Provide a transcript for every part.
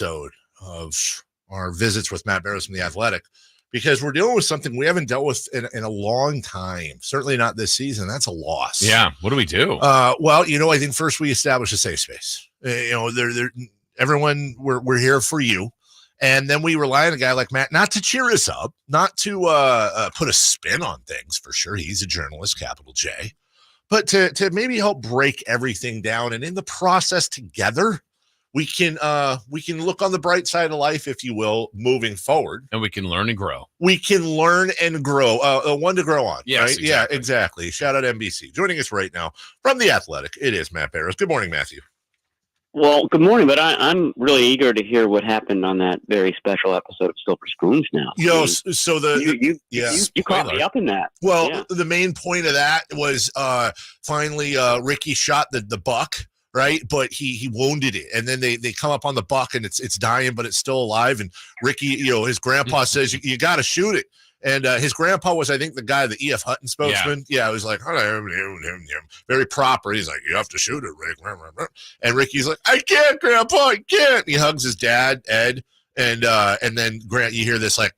episode of our visits with Matt Barrows from The Athletic, because we're dealing with something we haven't dealt with in a long time. Certainly not this season. That's a loss. Yeah. What do we do? Well, I think first we establish a safe space. Everyone, we're here for you. And then we rely on a guy like Matt, not to cheer us up, not to put a spin on things, for sure. He's a journalist, capital J, but to maybe help break everything down. And in the process together, we can look on the bright side of life, if you will, moving forward. And we can learn and grow. We can learn and grow. One to grow on. Yes, right? exactly. Yeah, exactly. Shout out NBC. Joining us right now from The Athletic, it is Matt Barrows. Good morning, Matthew. Well, good morning, but I'm really eager to hear what happened on that very special episode of Silver Spoons now. So you caught me up in that. Well, The main point of that was finally Ricky shot the buck, right? But he wounded it, and then they come up on the buck, and it's dying, but it's still alive. And Ricky, his grandpa says you got to shoot it. And his grandpa was, I think, the guy, the E.F. Hutton spokesman. Yeah, it was like, very proper. He's like, you have to shoot it, Rick. And Ricky's like, I can't, Grandpa, I can't. And he hugs his dad, Ed, and then you hear this like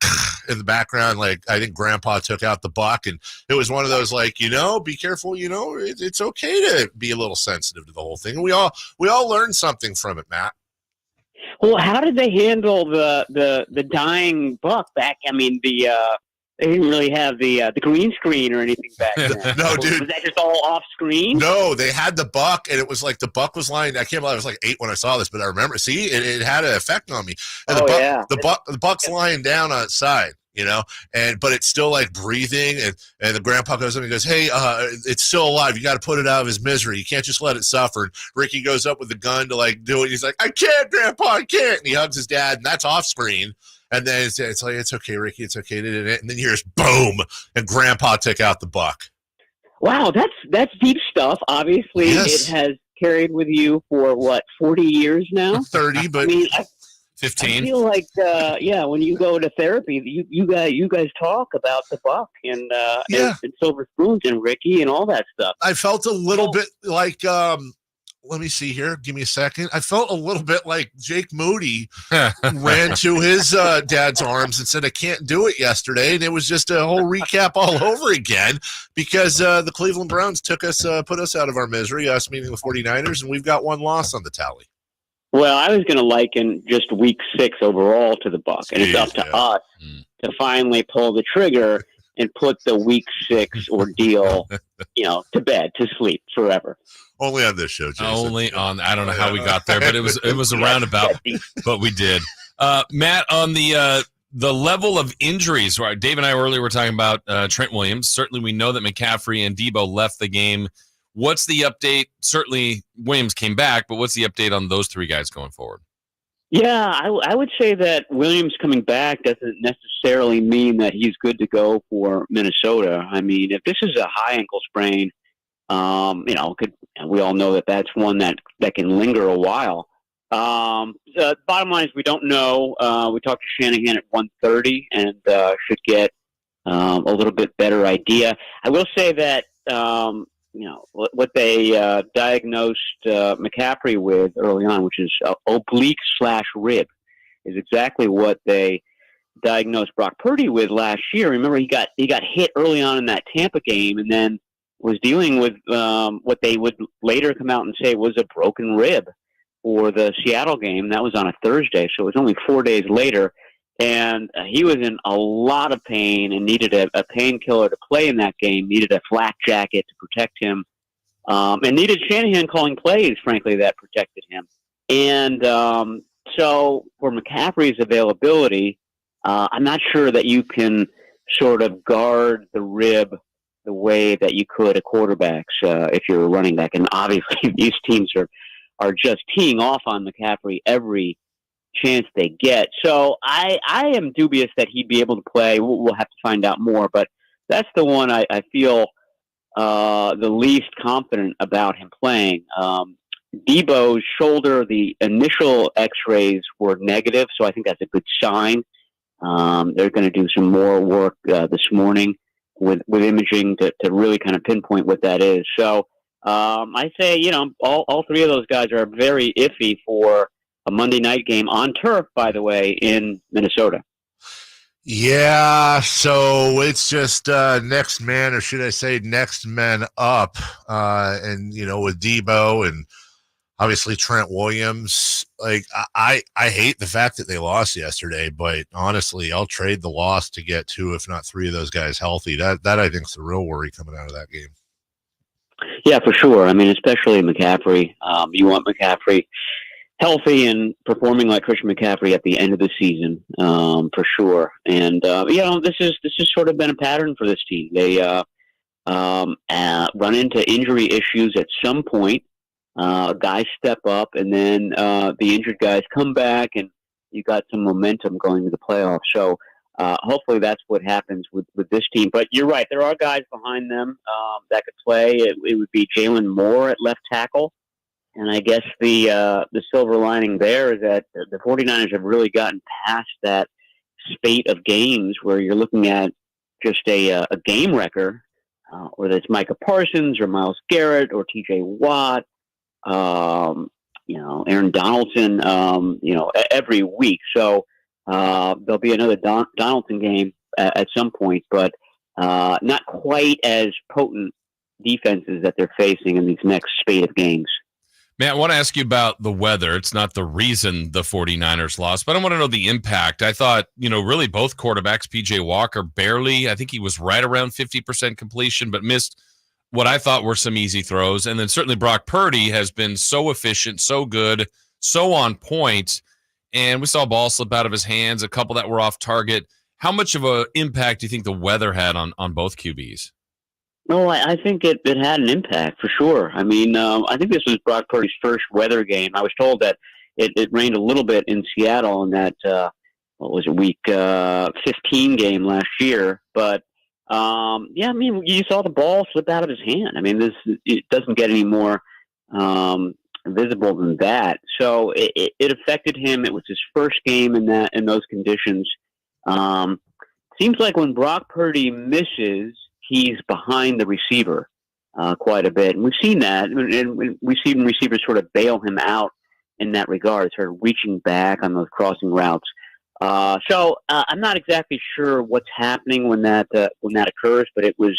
in the background, like I think Grandpa took out the buck, and it was one of those like, be careful, it's okay to be a little sensitive to the whole thing. And we all learned something from it, Matt. Well, how did they handle the dying buck back? I mean, they didn't really have the green screen or anything back then. No, dude. Was that just all off screen? No, they had the buck, and it was like the buck was lying. I can't believe I was like 8 when I saw this, but I remember. See, it had an effect on me. And the buck's lying down on its side, but it's still like breathing. And the grandpa goes up and goes, hey, it's still alive. You got to put it out of his misery. You can't just let it suffer. And Ricky goes up with the gun to like do it. He's like, I can't, Grandpa, I can't. And he hugs his dad, and that's off screen. And then it's like, it's okay, Ricky, it's okay. And then you hear boom, and Grandpa took out the buck. Wow, that's deep stuff. Obviously, It has carried with you for, 40 years now? 30, but 15. I feel like, when you go to therapy, you guys talk about the buck and Silver Spoons and Ricky and all that stuff. I felt a little bit like let me see here. Give me a second. I felt a little bit like Jake Moody ran to his dad's arms and said, I can't do it yesterday. And it was just a whole recap all over again because the Cleveland Browns put us out of our misery, us meaning the 49ers, and we've got one loss on the tally. Well, I was going to liken just week 6 overall to the buck, and it's up to us to finally pull the trigger and put the week 6 ordeal, to bed, to sleep forever. Only on this show, Jason. I don't know how we got there, but it was a roundabout, but we did. Matt, on the level of injuries, right? Dave and I earlier were talking about Trent Williams. Certainly, we know that McCaffrey and Debo left the game. What's the update? Certainly, Williams came back, but what's the update on those 3 guys going forward? Yeah, I would say that Williams coming back doesn't necessarily mean that he's good to go for Minnesota. I mean, if this is a high ankle sprain, we all know that that's one that can linger a while. The bottom line is we don't know. We talked to Shanahan at 1:30 and should get a little bit better idea. I will say that what they diagnosed McCaffrey with early on, which is oblique/rib, is exactly what they diagnosed Brock Purdy with last year. Remember, he got hit early on in that Tampa game, and then was dealing with what they would later come out and say was a broken rib for the Seattle game. That was on a Thursday, so it was only 4 days later. And he was in a lot of pain and needed a painkiller to play in that game, needed a flak jacket to protect him, and needed Shanahan calling plays, frankly, that protected him. And so for McCaffrey's availability, I'm not sure that you can sort of guard the rib the way that you could a quarterback's if you're a running back. And obviously these teams are just teeing off on McCaffrey every chance they get. So I am dubious that he'd be able to play. We'll have to find out more, but that's the one I feel the least confident about him playing. Debo's shoulder, the initial x-rays were negative, so I think that's a good sign. They're going to do some more work this morning with imaging to really kind of pinpoint what that is. So I say, all 3 of those guys are very iffy for a Monday night game on turf, by the way, in Minnesota. Yeah, so it's just next man, or should I say next man up. And, with Debo and obviously Trent Williams, like I hate the fact that they lost yesterday, but honestly, I'll trade the loss to get 2, if not 3 of those guys healthy. That I think is the real worry coming out of that game. Yeah, for sure. I mean, especially McCaffrey. You want McCaffrey healthy and performing like Christian McCaffrey at the end of the season, for sure. And this is sort of been a pattern for this team. They run into injury issues at some point. Guys step up, and then the injured guys come back, and you got some momentum going to the playoffs. So hopefully that's what happens with this team. But you're right, there are guys behind them that could play. It would be Jalen Moore at left tackle. And I guess the silver lining there is that the 49ers have really gotten past that spate of games where you're looking at just a game wrecker, whether it's Micah Parsons or Myles Garrett or T.J. Watt, Aaron Donaldson, every week. So there'll be another Donaldson game at some point, but not quite as potent defenses that they're facing in these next spate of games. Matt, I want to ask you about the weather. It's not the reason the 49ers lost, but I want to know the impact. I thought, really both quarterbacks, P.J. Walker barely, I think he was right around 50% completion, but missed what I thought were some easy throws. And then certainly Brock Purdy has been so efficient, so good, so on point. And we saw a ball slip out of his hands, a couple that were off target. How much of an impact do you think the weather had on both QBs? No, I think it had an impact for sure. I mean, I think this was Brock Purdy's first weather game. I was told that it rained a little bit in Seattle in that, week 15 game last year. But, you saw the ball slip out of his hand. I mean, it doesn't get any more visible than that. So it affected him. It was his first game in those conditions. Seems like when Brock Purdy misses, he's behind the receiver quite a bit. And we've seen that. And we've seen receivers sort of bail him out in that regard, sort of reaching back on those crossing routes. So I'm not exactly sure what's happening when that occurs, but it was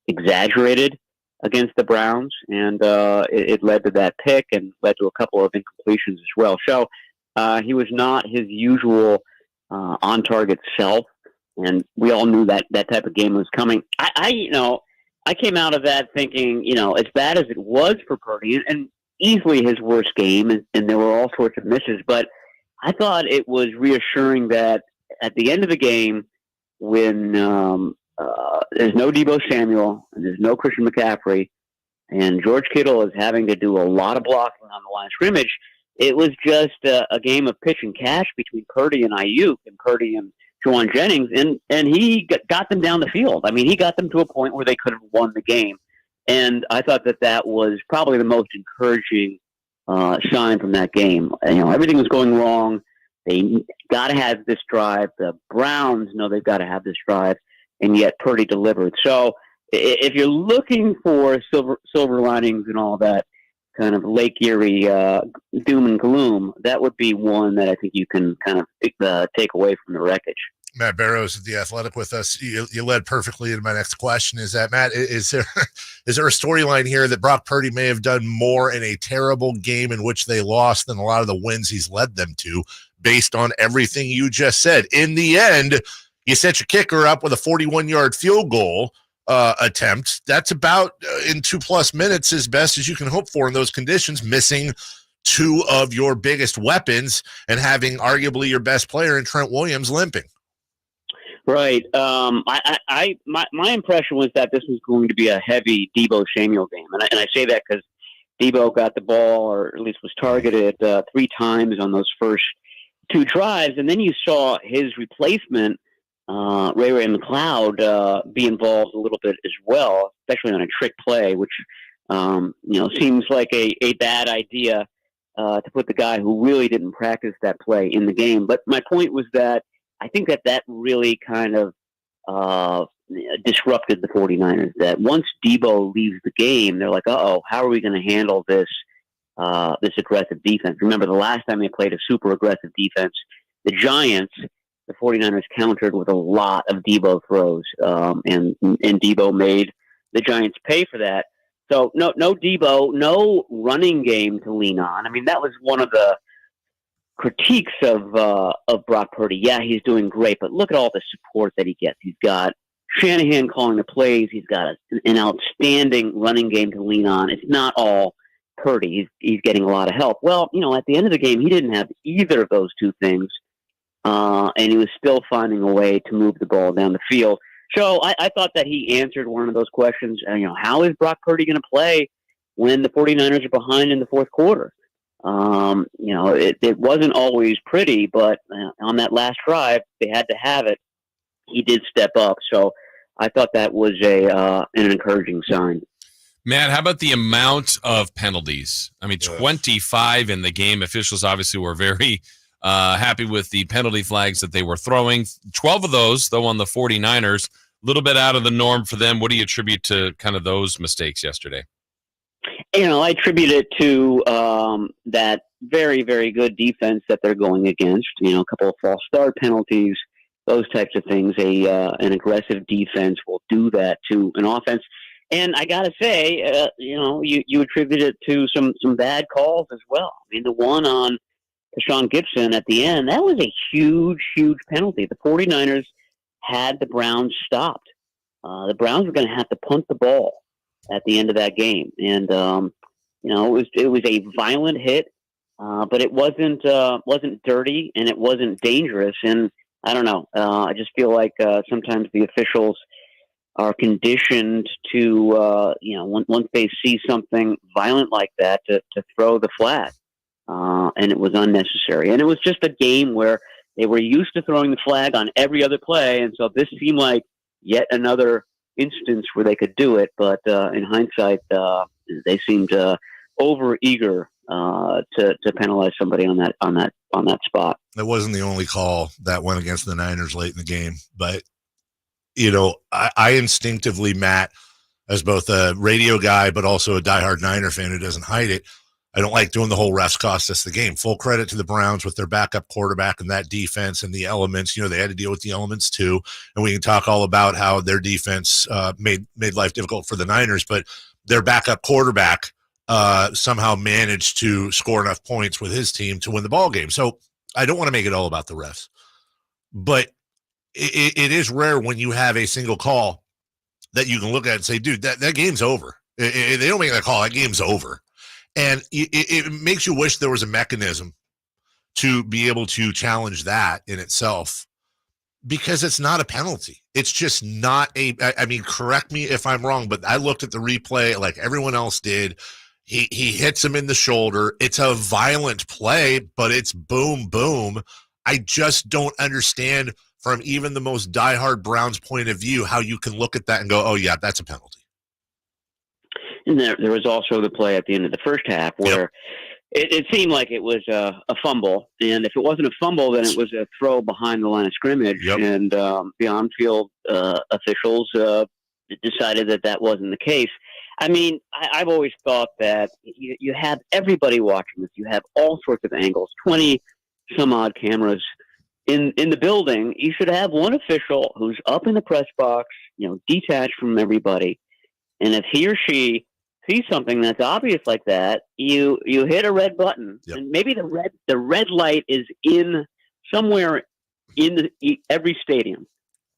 exaggerated against the Browns, and it led to that pick and led to a couple of incompletions as well. So he was not his usual on-target self. And we all knew that type of game was coming. I came out of that thinking, as bad as it was for Purdy, and easily his worst game, and there were all sorts of misses, but I thought it was reassuring that at the end of the game, when there's no Deebo Samuel and there's no Christian McCaffrey, and George Kittle is having to do a lot of blocking on the line of scrimmage, it was just a game of pitch and cash between Purdy and Ayuk, and Purdy and Juwan Jennings, and he got them down the field. I mean, he got them to a point where they could have won the game. And I thought that was probably the most encouraging sign from that game. Everything was going wrong. They got to have this drive. The Browns know they've got to have this drive, and yet Purdy delivered. So if you're looking for silver linings and all that kind of Lake Erie doom and gloom, that would be one that I think you can kind of take away from the wreckage. Matt Barrows of The Athletic with us. You led perfectly into my next question. Is that, Matt, is there a storyline here that Brock Purdy may have done more in a terrible game in which they lost than a lot of the wins he's led them to, based on everything you just said? In the end, you set your kicker up with a 41-yard field goal attempt. That's about in 2+ minutes as best as you can hope for in those conditions, missing 2 of your biggest weapons and having arguably your best player in Trent Williams limping. Right. My impression was that this was going to be a heavy Deebo Samuel game. And I say that because Deebo got the ball, or at least was targeted 3 times on those first 2 drives. And then you saw his replacement, Ray McLeod, be involved a little bit as well, especially on a trick play, which, seems like a bad idea to put the guy who really didn't practice that play in the game. But my point was that I think that really kind of disrupted the 49ers, that once Deebo leaves the game, they're like, how are we going to handle this this aggressive defense. Remember, the last time they played a super aggressive defense, the Giants, the 49ers countered with a lot of Debo throws, and Debo made the Giants pay for that. So no Debo, no running game to lean on. I mean, that was one of the critiques of Brock Purdy. Yeah, he's doing great, but look at all the support that he gets. He's got Shanahan calling the plays. He's got an outstanding running game to lean on. It's not all Purdy. He's getting a lot of help. Well, at the end of the game, he didn't have either of those two things, and he was still finding a way to move the ball down the field. So I thought that he answered one of those questions. How is Brock Purdy going to play when the 49ers are behind in the fourth quarter? It wasn't always pretty, but on that last drive, they had to have it. He did step up. So I thought that was an encouraging sign. Matt, how about the amount of penalties? I mean, 25 in the game. Officials obviously were very happy with the penalty flags that they were throwing. 12 of those, though, on the 49ers. A little bit out of the norm for them. What do you attribute to kind of those mistakes yesterday? I attribute it to that very, very good defense that they're going against. A couple of false start penalties, those types of things. An aggressive defense will do that to an offense. And I got to say, you attribute it to some bad calls as well. I mean, the one on Deshaun Gibson at the end, that was a huge, huge penalty. The 49ers had the Browns stopped. The Browns were going to have to punt the ball at the end of that game. And, it was a violent hit, but it wasn't dirty and it wasn't dangerous. And I don't know. I just feel like sometimes the officials are conditioned to, once they see something violent like that, to throw the flag. And it was unnecessary. And it was just a game where they were used to throwing the flag on every other play. And so this seemed like yet another instance where they could do it. But in hindsight, they seemed over eager to penalize somebody on that spot. That wasn't the only call that went against the Niners late in the game. But, I instinctively, Matt, as both a radio guy but also a diehard Niner fan who doesn't hide it, I don't like doing the whole refs cost us the game. Full credit to the Browns with their backup quarterback and that defense and the elements. They had to deal with the elements too. And we can talk all about how their defense made life difficult for the Niners, but their backup quarterback somehow managed to score enough points with his team to win the ball game. So I don't want to make it all about the refs, but it is rare when you have a single call that you can look at and say, dude, that game's over. They don't make that call. That game's over. And it makes you wish there was a mechanism to be able to challenge that in itself, because it's not a penalty. It's just not I mean, correct me if I'm wrong, but I looked at the replay like everyone else did. He hits him in the shoulder. It's a violent play, but it's boom, boom. I just don't understand from even the most diehard Browns point of view how you can look at that and go, oh, yeah, that's a penalty. And there was also the play at the end of the first half where it seemed like it was a fumble. And if it wasn't a fumble, then it was a throw behind the line of scrimmage. Yep. And the on-field officials decided that wasn't the case. I mean, I've always thought that you have everybody watching this. You have all sorts of angles, 20-some-odd cameras in the building. You should have one official who's up in the press box, detached from everybody. And if he or she sees something that's obvious like that, you hit a red button, and maybe the red light is in somewhere in every stadium,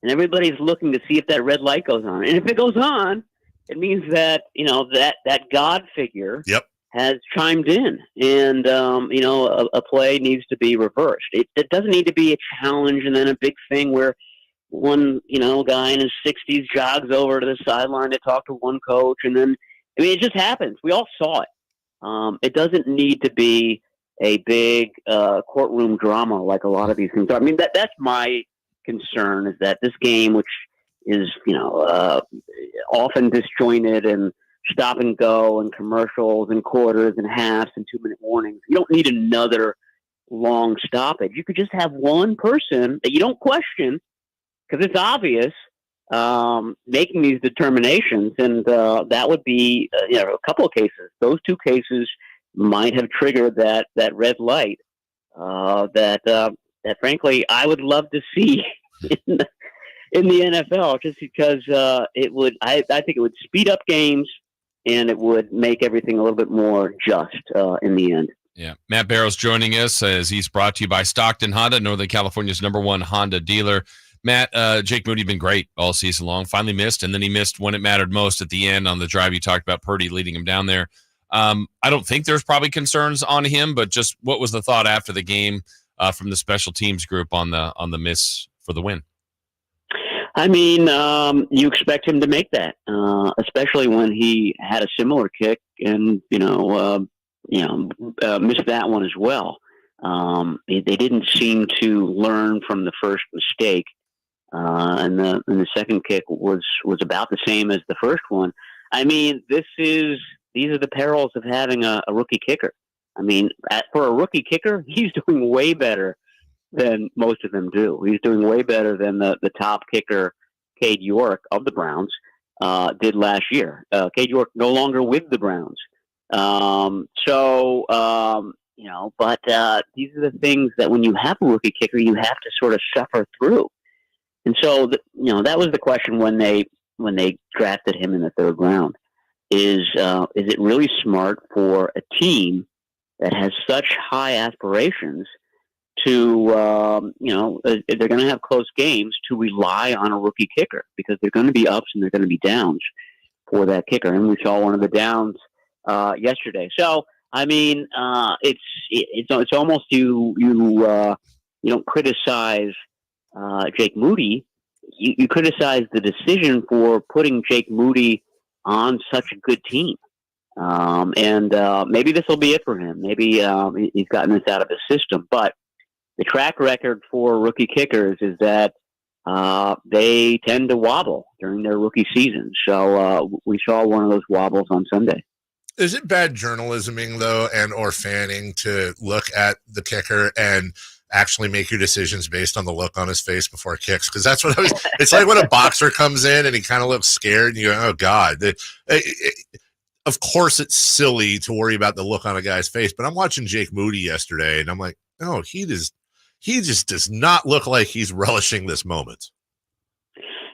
and everybody's looking to see if that red light goes on. And if it goes on, it means that that God figure has chimed in, and a play needs to be reversed. It doesn't need to be a challenge and then a big thing where one guy in his 60s jogs over to the sideline to talk to one coach, and then it just happens. We all saw it. It doesn't need to be a big courtroom drama like a lot of these things are. I mean, that's my concern, is that this game, which is often disjointed and stop and go and commercials and quarters and halves and 2-minute warnings, you don't need another long stoppage. You could just have one person that you don't question, because it's obvious, making these determinations, and that would be a couple of cases. Those two cases might have triggered that red light that frankly I would love to see in the NFL, just because it would. I think it would speed up games and it would make everything a little bit more just in the end. Yeah, Matt Barrows joining us as he's brought to you by Stockton Honda, Northern California's #1 Honda dealer. Matt, Jake Moody been great all season long. Finally missed, and then he missed when it mattered most at the end on the drive. You talked about Purdy leading him down there. I don't think there's probably concerns on him, but just what was the thought after the game from the special teams group on the miss for the win? I mean, you expect him to make that, especially when he had a similar kick and missed that one as well. They didn't seem to learn from the first mistake, and the second kick was about the same as the first one. I mean, these are the perils of having a rookie kicker. I mean, for a rookie kicker, he's doing way better than most of them do. He's doing way better than the top kicker, Cade York of the Browns, did last year. Cade York no longer with the Browns. But these are the things that when you have a rookie kicker, you have to sort of suffer through. And so, that was the question when they drafted him in the 3rd round. Is it really smart for a team that has such high aspirations to, they're going to have close games, to rely on a rookie kicker, because they're going to be ups and they're going to be downs for that kicker. And we saw one of the downs yesterday. So, I mean, it's almost you don't criticize Jake Moody. You criticize the decision for putting Jake Moody on such a good team. Maybe this will be it for him. Maybe he's gotten this out of his system. But the track record for rookie kickers is that they tend to wobble during their rookie season. So we saw one of those wobbles on Sunday. Is it bad journalisming, though, and or fanning to look at the kicker and actually make your decisions based on the look on his face before kicks? Because that's what it's like when a boxer comes in and he kind of looks scared and you go, oh, God. Of course, it's silly to worry about the look on a guy's face, but I'm watching Jake Moody yesterday, and I'm like, no, he just does not look like he's relishing this moment.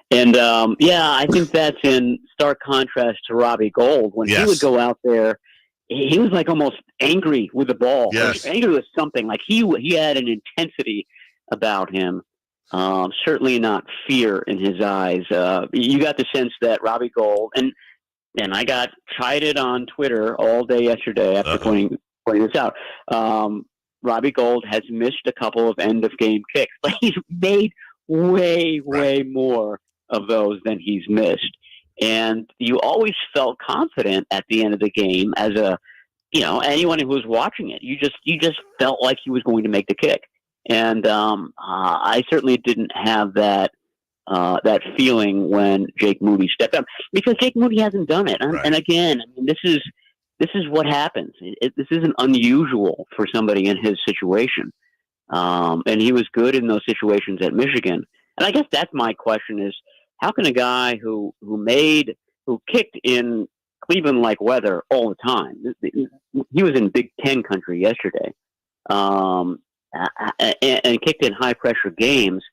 And, I think that's in stark contrast to Robbie Gould. When he would go out there, he was like almost angry with the ball. Yes. Angry with something. Like he had an intensity about him. Certainly not fear in his eyes. You got the sense that Robbie Gould, and I got chided on Twitter all day yesterday after pointing this out. Robbie Gould has missed a couple of end-of-game kicks, but he's made way more of those than he's missed. And you always felt confident at the end of the game as anyone who was watching it. You just felt like he was going to make the kick. And I certainly didn't have that feeling when Jake Moody stepped up, because Jake Moody hasn't done it. And again, I mean, this is what happens. This isn't unusual for somebody in his situation. And he was good in those situations at Michigan. And I guess that's my question is, how can a guy who kicked in Cleveland-like weather all the time, he was in Big Ten country yesterday, and kicked in high-pressure games,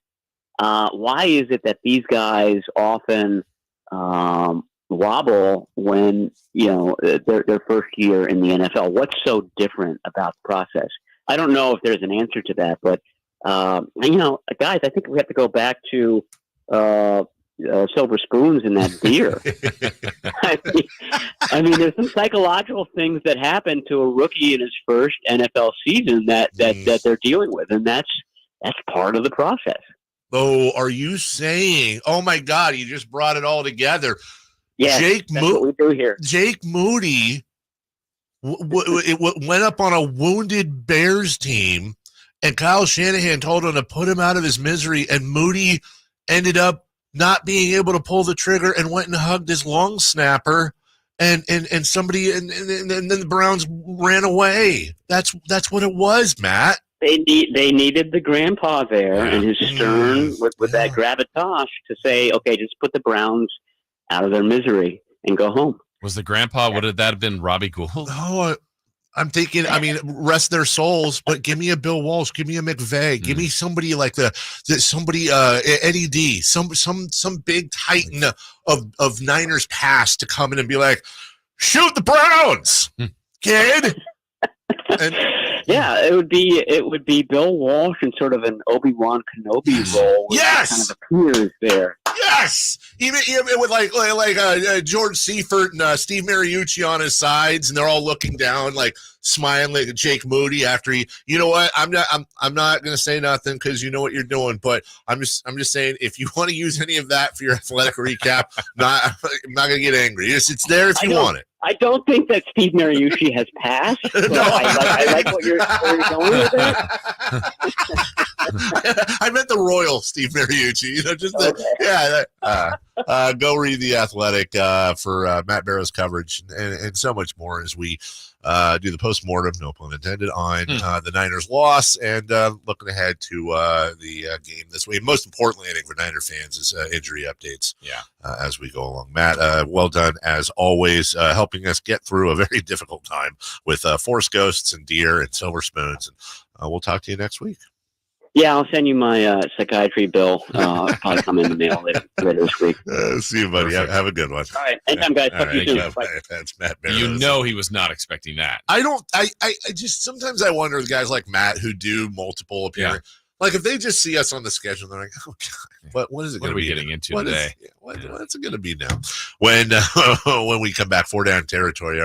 why is it that these guys often wobble when, their first year in the NFL? What's so different about the process? I don't know if there's an answer to that, but, guys, I think we have to go back to silver spoons in that beer. I mean, there's some psychological things that happen to a rookie in his first NFL season that they're dealing with, and that's part of the process. Oh, are you saying? Oh my God, you just brought it all together. Yeah, that's what we do here. Jake Moody went up on a wounded Bears team, and Kyle Shanahan told him to put him out of his misery, and Moody ended up not being able to pull the trigger and went and hugged his long snapper, and somebody and then the Browns ran away. That's what it was, Matt. They needed the grandpa there and his stern with that gravitas to say, okay, just put the Browns out of their misery and go home. Was the grandpa? Would that have been Robbie Gould? Oh, I'm thinking, I mean, rest their souls, but give me a Bill Walsh, give me a McVay, give me somebody like Eddie D, some big titan of Niners past to come in and be like, shoot the Browns, kid. And, yeah, it would be Bill Walsh in sort of an Obi-Wan Kenobi role. Yes, kind of appears there. Yes, even with like George Seifert and Steve Mariucci on his sides, and they're all looking down, like smiling like Jake Moody after he. You know what? I'm not going to say nothing because you know what you're doing. But I'm just saying, if you want to use any of that for your athletic recap, I'm not going to get angry. It's there if you want it. I don't think that Steve Mariucci has passed. So No. I like where you're going with it. I meant the royal Steve Mariucci. You know, just go read The Athletic for Matt Barrows coverage and so much more as we do the postmortem, no pun intended, on the Niners loss and looking ahead to the game this week. Most importantly, I think for Niner fans is injury updates. Yeah. As we go along, Matt, well done as always, helping us get through a very difficult time with forest ghosts and deer and silver spoons. And we'll talk to you next week. Yeah, I'll send you my psychiatry bill. Probably come in the mail later this week. See you, buddy. Have a good one. All right. Anytime, guys. Talk to you soon. Yeah, that's Matt Barrows. You know he was not expecting that. I just sometimes I wonder with guys like Matt who do multiple appearances. Yeah. Like if they just see us on the schedule, they're like, "Oh God, what is it going to be? What are we getting into today? What's it going to be now?" When we come back, 4 Down Territory,